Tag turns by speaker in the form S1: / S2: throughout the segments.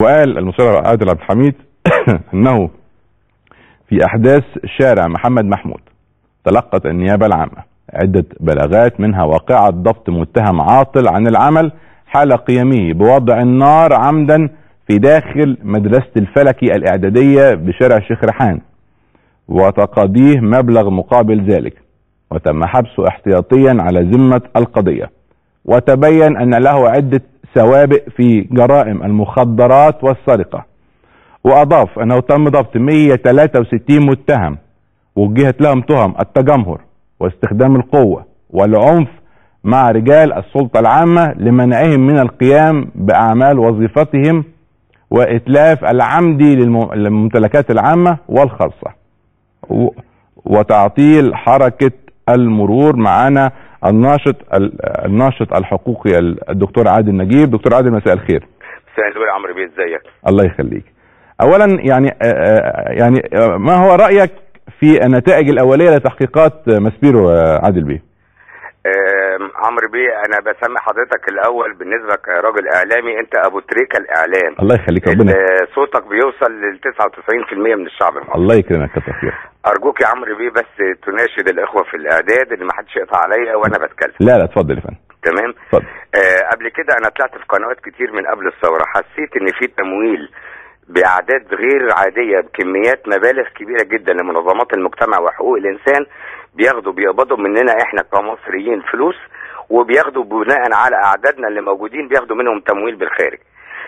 S1: وقال المستشار عادل عبد الحميد انه في احداث شارع محمد محمود تلقت النيابة العامة عدة بلاغات، منها واقعة ضبط متهم عاطل عن العمل حال قيامه بوضع النار عمدا في داخل مدرسة الفلكي الاعدادية بشارع الشيخ ريحان، وتقاضيه مبلغ مقابل ذلك، وتم حبسه احتياطيا على ذمة القضية. وتبين ان له عدة سوابق في جرائم المخدرات والسرقة. واضاف انه تم ضبط 163 متهم وجهت لهم تهم التجمهر واستخدام القوة والعنف مع رجال السلطة العامة لمنعهم من القيام بأعمال وظيفتهم وإتلاف العمدي للممتلكات العامة والخاصة وتعطيل حركة المرور. معنا الناشط الحقوقي الدكتور عادل نجيب. دكتور عادل، مساء الخير.
S2: مساء النور يا عمرو بيه، ازيك؟
S1: الله يخليك. اولا يعني ما هو رأيك في النتائج الاولية لتحقيقات ماسبيرو عادل بيه؟
S2: عمرو بيه، انا بسمي حضرتك الاول بالنسبه كراجل اعلامي، انت ابو تريكه الاعلام.
S1: الله يخليك، ربنا
S2: صوتك بيوصل ل 99% من الشعب المصري.
S1: الله يكرمك، كتر خيرك.
S2: ارجوك يا عمرو بيه بس تناشد الاخوه في الاعداد ان ما حدش يقطع عليا وانا بتكلم.
S1: لا اتفضل يا فندم.
S2: تمام،
S1: اتفضل.
S2: قبل كده انا طلعت في قنوات كتير من قبل الثوره، حسيت ان في تمويل باعداد غير عاديه بكميات مبالغ كبيره جدا لمنظمات المجتمع وحقوق الانسان، بيقبضوا مننا احنا كمصريين فلوس، وبياخدوا بناء على اعدادنا اللي موجودين بياخدوا منهم تمويل بالخارج.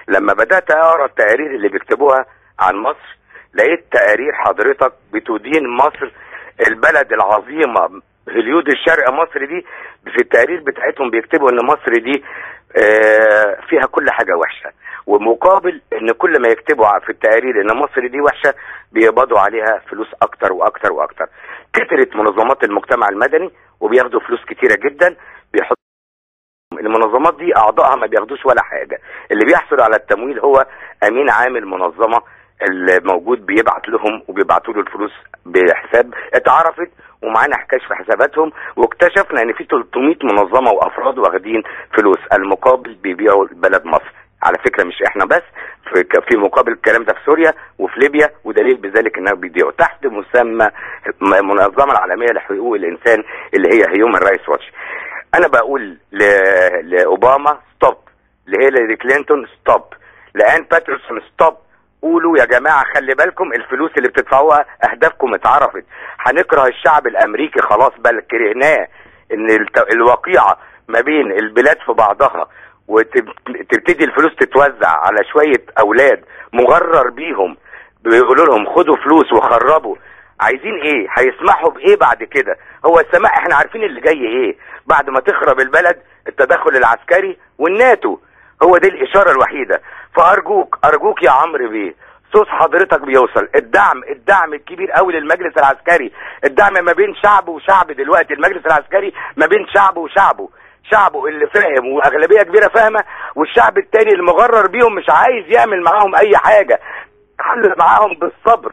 S2: لما بدات اقرا التقارير اللي بيكتبوها عن مصر، لقيت تقارير حضرتك بتدين مصر البلد العظيمه هوليود الشرق مصر دي، في التقارير بتاعتهم بيكتبوا ان مصر دي فيها كل حاجه وحشه، ومقابل ان كل ما يكتبوا في التقارير ان مصر دي وحشه بيقبضوا عليها فلوس اكتر واكتر واكتر. كترت منظمات المجتمع المدني وبياخدوا فلوس كتيره جدا، بيحطوا المنظمات دي اعضائها ما بياخدوش ولا حاجه، اللي بيحصل على التمويل هو امين عام المنظمه الموجود بيبعت لهم وبيبعتوا له الفلوس بحساب اتعرفت ومعانا حكاش في حساباتهم، واكتشفنا ان في 300 منظمه وافراد واخدين فلوس المقابل بيبيعوا بلد مصر. على فكره مش احنا بس، في مقابل الكلام ده في سوريا وفي ليبيا، ودليل بذلك انهم بيبيعوا تحت مسمى المنظمه العالميه لحقوق الانسان اللي هي هيومن رايتس واتش. انا بقول لاوباما ستوب، لهيلاري كلينتون ستوب، لان باترسون ستوب. قولوا يا جماعه خلي بالكم الفلوس اللي بتدفعوها اهدافكم اتعرفت. هنكره الشعب الامريكي خلاص، بل كرهناه. ان الوقيعه ما بين البلاد في بعضها وتبتدي الفلوس تتوزع على شويه اولاد مغرر بيهم، بيقولوا لهم خدوا فلوس وخربوا. عايزين ايه؟ هيسمحوا بايه بعد كده؟ هو السماح احنا عارفين اللي جاي ايه بعد ما تخرب البلد، التدخل العسكري والناتو، هو دي الاشاره الوحيده. فارجوك يا عمرو بيه، صوت حضرتك بيوصل. الدعم الكبير قوي للمجلس العسكري، الدعم ما بين شعب وشعب. دلوقتي المجلس العسكري ما بين شعب وشعبه، شعبه اللي فاهم واغلبيه كبيره فاهمه، والشعب التاني اللي مغرر بيهم مش عايز يعمل معاهم اي حاجه. خلوا معاهم بالصبر.